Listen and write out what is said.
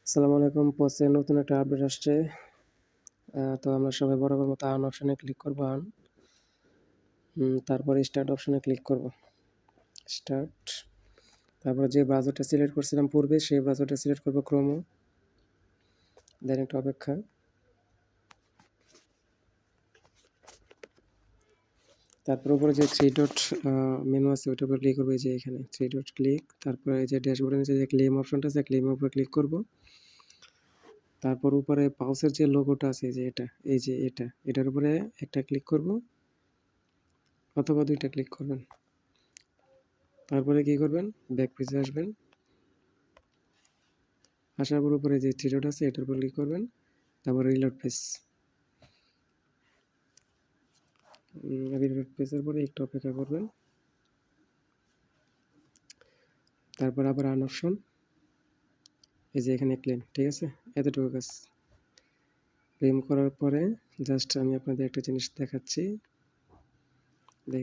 আসসালামু আলাইকুম। পোস্টের নতুন একটা আপডেট আসছে। তো আমরা সবাই বরাবর মতো আর্ন অপশনে ক্লিক করব। তারপরে স্টার্ট অপশনে ক্লিক করব। স্টার্ট। তারপরে যে ব্রাউজারটা সিলেক্ট করছিলাম পূর্বে সেই ব্রাউজারটা সিলেক্ট করব, ক্রোমো। দেন একটু অপেক্ষা। তারপর উপরে যে থ্রি ডট মেনু আছে ওটার উপর ক্লিক করবো। এই যে এখানে থ্রি ডট ক্লিক। তারপরে এই যে ড্যাশবোর্ডের নিচে যে ক্লেম অপশনটা আছে, ক্লেমের উপর ক্লিক করব। তারপর উপরে পাউসের যে লোগোটা আছে, যে এটার উপরে একটা ক্লিক করব অথবা দুইটা ক্লিক করবেন। তারপরে কি করবেন, ব্যাক পেজে আসবেন। আসার পর উপরে যে থ্রি ডট আছে এটার উপর ক্লিক করবেন। তারপর রিলোড পেজ। রিলোড পেজের পরে একটু অপেক্ষা করবেন। তারপর আবার আর্ন অপশন, এই যে এখানে ক্লেম। ঠিক আছে, এতটুকু কাজ। ক্লেম করার পরে জাস্ট আমি আপনাদের একটা জিনিস দেখাচ্ছি।